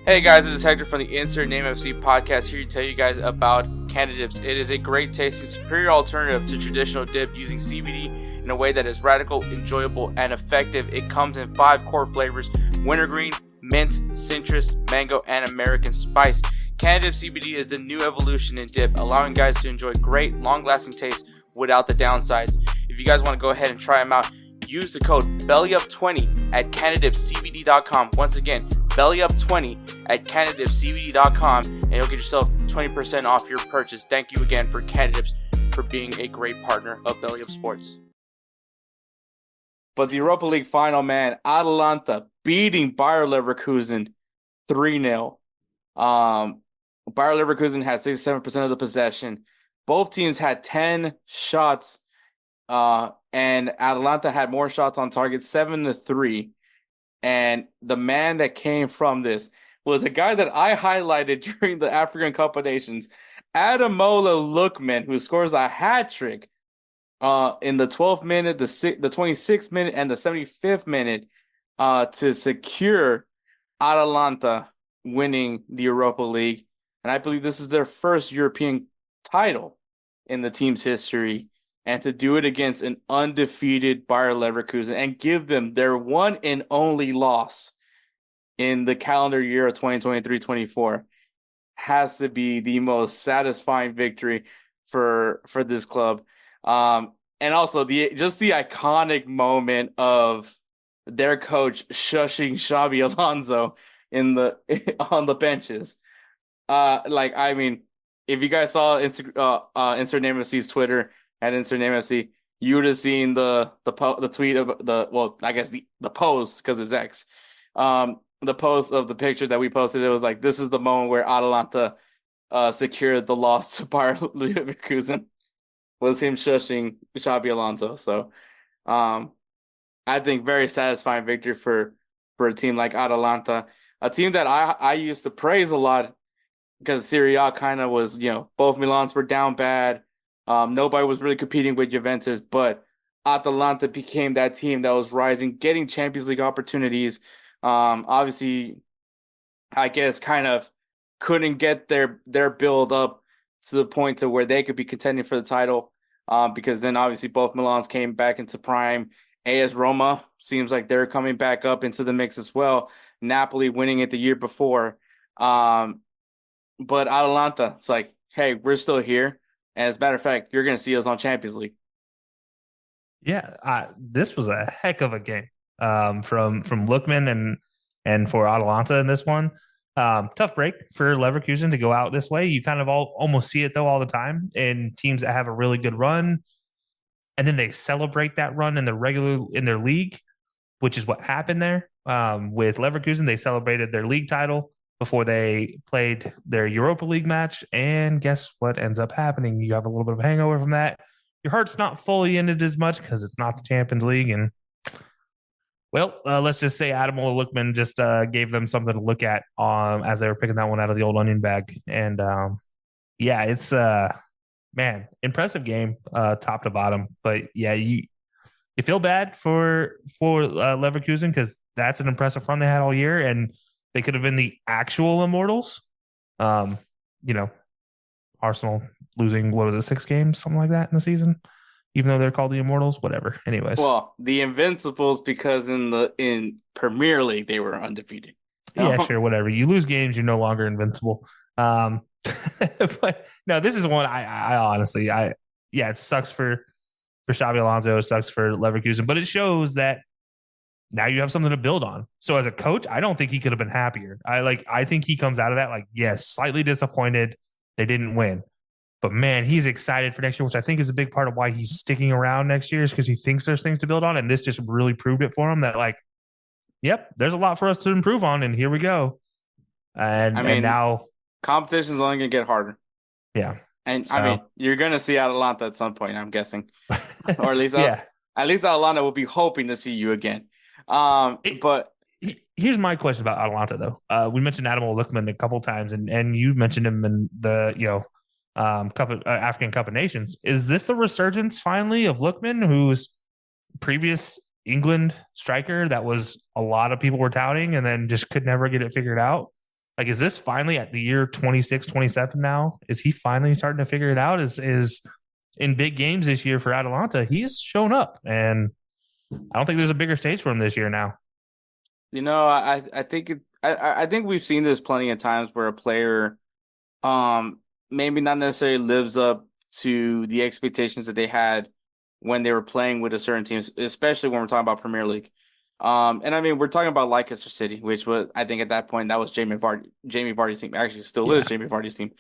Hey guys, this is Hector from the Insert Name FC podcast, here to tell you guys about Canada Dips. It is a great tasting, superior alternative to traditional dip using CBD in a way that is radical, enjoyable, and effective. It comes in 5 core flavors: wintergreen, mint, citrus, mango, and American spice. Canada Dip CBD is the new evolution in dip, allowing guys to enjoy great, long-lasting taste without the downsides. If you guys want to go ahead and try them out, use the code BellyUp20 at CanadaDipCBD.com. Once again, BellyUp20 at CanadaDipCBD.com, and you'll get yourself 20% off your purchase. Thank you again for Canada Dips for being a great partner of BellyUpSports. But the Europa League final, man, Atalanta beating Bayer Leverkusen 3-0. Bayer Leverkusen had 67% of the possession. Both teams had 10 shots, and Atalanta had more shots on target, 7-3. And the man that came from this was a guy that I highlighted during the African Cup of Nations, Ademola Lookman, who scores a hat trick in the 12th minute, the 26th minute, and the 75th minute to secure Atalanta winning the Europa League. And I believe this is their first European title in the team's history. And to do it against an undefeated Bayer Leverkusen and give them their one and only loss in the calendar year of 2023-24 has to be the most satisfying victory for this club. And also the iconic moment of their coach shushing Xabi Alonso on the benches. If you guys saw Insert Name FC's Twitter at Insert Name FC, you would have seen the tweet of the post, because it's X. The post of the picture that we posted, it was like, this is the moment where Atalanta secured the loss to Bayer Leverkusen, was him shushing Xabi Alonso. So I think very satisfying victory for a team like Atalanta, a team that I used to praise a lot because Serie A kind of was, both Milans were down bad. Nobody was really competing with Juventus, but Atalanta became that team that was rising, getting Champions League opportunities. Obviously, I guess kind of couldn't get their build up to the point to where they could be contending for the title, because then obviously both Milans came back into prime. AS Roma seems like they're coming back up into the mix as well. Napoli winning it the year before. But Atalanta, it's like, hey, we're still here. And as a matter of fact, you're going to see us on Champions League. Yeah, this was a heck of a game from Lookman and for Atalanta in this one. Tough break for Leverkusen to go out this way. You kind of almost see it, though, all the time in teams that have a really good run. And then they celebrate that run in their league, which is what happened there. With Leverkusen, they celebrated their league title before they played their Europa League match. And guess what ends up happening? You have a little bit of a hangover from that. Your heart's not fully in it as much because it's not the Champions League. And, let's just say Ademola Lookman just gave them something to look at as they were picking that one out of the old onion bag. And, it's impressive game top to bottom. But, yeah, you feel bad for Leverkusen because that's an impressive run they had all year. And they could have been the actual Immortals. Arsenal losing, 6 games, something like that in the season, even though they're called the Immortals, whatever. Anyways. Well, the Invincibles, because in Premier League, they were undefeated. Yeah, sure, whatever. You lose games, you're no longer invincible. But no, this is one I honestly, it sucks for Xabi Alonso, it sucks for Leverkusen, but it shows that now you have something to build on. So as a coach, I don't think he could have been happier. I think he comes out of that yes, slightly disappointed they didn't win. But man, he's excited for next year, which I think is a big part of why he's sticking around next year, is because he thinks there's things to build on. And this just really proved it for him that yep, there's a lot for us to improve on. And here we go. And now competition's only going to get harder. Yeah. And you're going to see Atalanta at some point, I'm guessing. Or at least, yeah. At least Atalanta will be hoping to see you again. But here's my question about Atalanta, though. We mentioned Ademola Lookman a couple times, and you mentioned him in the African Cup of Nations. Is this the resurgence finally of Lookman, who's previous England striker that was a lot of people were touting and then just could never get it figured out? Like, is this finally at the year 26, 27 now? Is he finally starting to figure it out? Is in big games this year for Atalanta, he's shown up, and I don't think there's a bigger stage for him this year now. I think I think we've seen this plenty of times where a player maybe not necessarily lives up to the expectations that they had when they were playing with a certain team, especially when we're talking about Premier League. And I mean, we're talking about Leicester City, which was, I think at that point, that was Jamie Vardy's team. Actually, still is Yeah. Jamie Vardy's team.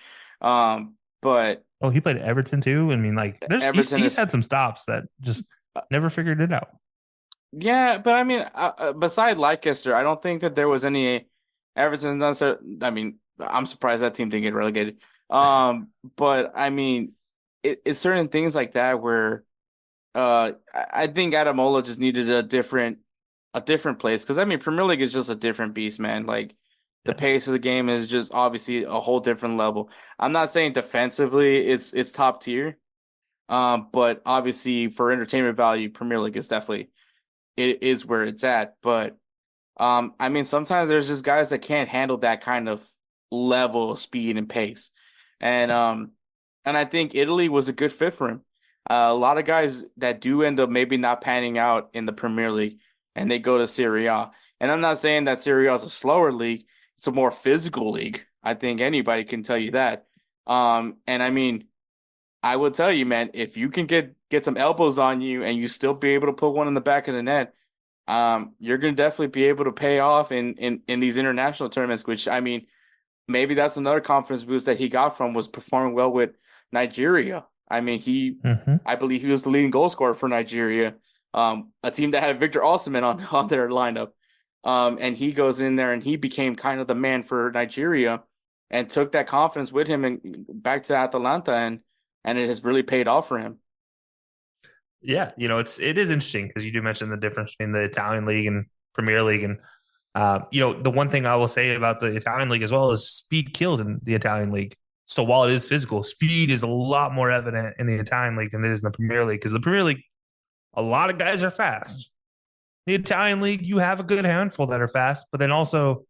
But Oh, he played Everton too. I mean, like, Everton he's is, had some stops that just never figured it out. yeah, but I mean, beside Leicester, I don't think that there was any Everton's not. I mean, I'm surprised that team didn't get relegated. But I mean, it's certain things like that where I think Adamola just needed a different place because I mean Premier League is just a different beast, man. Like the Yeah. pace of the game is just obviously a whole different level. I'm not saying defensively it's top tier, but obviously for entertainment value, Premier League is definitely it is where it's at. But I mean sometimes there's just guys that can't handle that kind of level of speed and pace, and I think Italy was a good fit for him. A lot of guys that do end up maybe not panning out in the Premier League and they go to Serie A. And I'm not saying that Serie A is a slower league, it's a more physical league. I think anybody can tell you that. And I mean, I will tell you, man, if you can get some elbows on you and you still be able to put one in the back of the net, you're gonna definitely be able to pay off in these international tournaments, which I mean, maybe that's another confidence boost that he got from was performing well with Nigeria. I mean, Mm-hmm. I believe he was the leading goal scorer for Nigeria, a team that had Victor Osimhen on their lineup. And he goes in there and he became kind of the man for Nigeria and took that confidence with him and back to Atalanta and it has really paid off for him. Yeah, it is interesting because you do mention the difference between the Italian league and Premier League, and the one thing I will say about the Italian league as well is speed killed in the Italian league. So while it is physical, speed is a lot more evident in the Italian league than it is in the Premier League because the Premier League, a lot of guys are fast. The Italian league, you have a good handful that are fast, but then also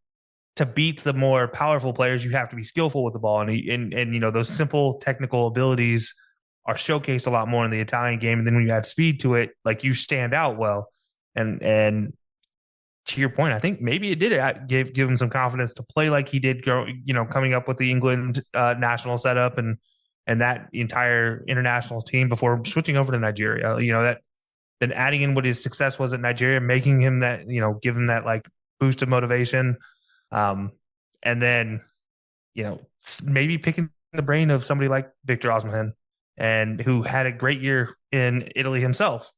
to beat the more powerful players, you have to be skillful with the ball, and those simple technical abilities are showcased a lot more in the Italian game. And then when you add speed to it, like you stand out well. And to your point, I think maybe it did give him some confidence to play like he did, coming up with the England national setup and that entire international team before switching over to Nigeria. That then adding in what his success was at Nigeria, making him that, give him that like boost of motivation. And then, maybe picking the brain of somebody like Victor Osimhen and who had a great year in Italy himself.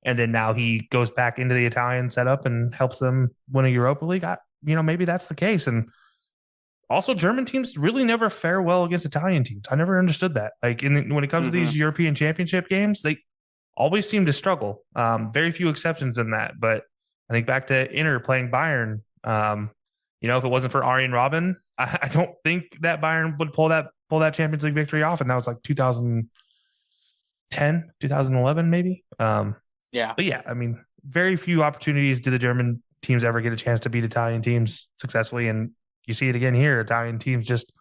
And then now he goes back into the Italian setup and helps them win a Europa League. Maybe that's the case. And also, German teams really never fare well against Italian teams. I never understood that. Like when it comes to Mm-hmm. these European Championship games, they always seem to struggle. Very few exceptions in that. But I think back to Inter playing Bayern. If it wasn't for Arjen Robben, I don't think that Bayern would pull that Champions League victory off. And that was like 2010, 2011, maybe. Yeah. But yeah, I mean, very few opportunities do the German teams ever get a chance to beat Italian teams successfully. And you see it again here. Italian teams just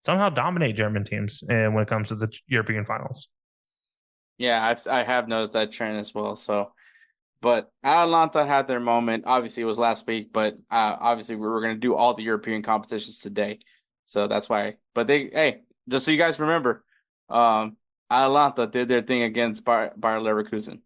somehow dominate German teams and when it comes to the European finals. Yeah, I have noticed that trend as well. So, but Atalanta had their moment. Obviously, it was last week, but obviously we were going to do all the European competitions today, so that's why. But hey, just so you guys remember, Atalanta did their thing against Bayer Leverkusen.